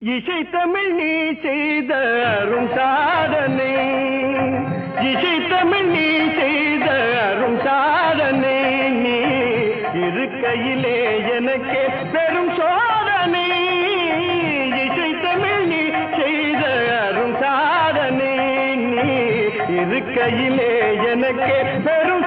இசை தமிழ் நீ செய்த அரும் சாதனை, இசை தமிழ் நீ செய்த அரும் சாதனை, நீ இருக்கையிலே எனக்கே பெரும் சோதனை. இசை தமிழ் நீ செய்த அரும் சாதனை, நீ இருக்கையிலே எனக்கே பெரும்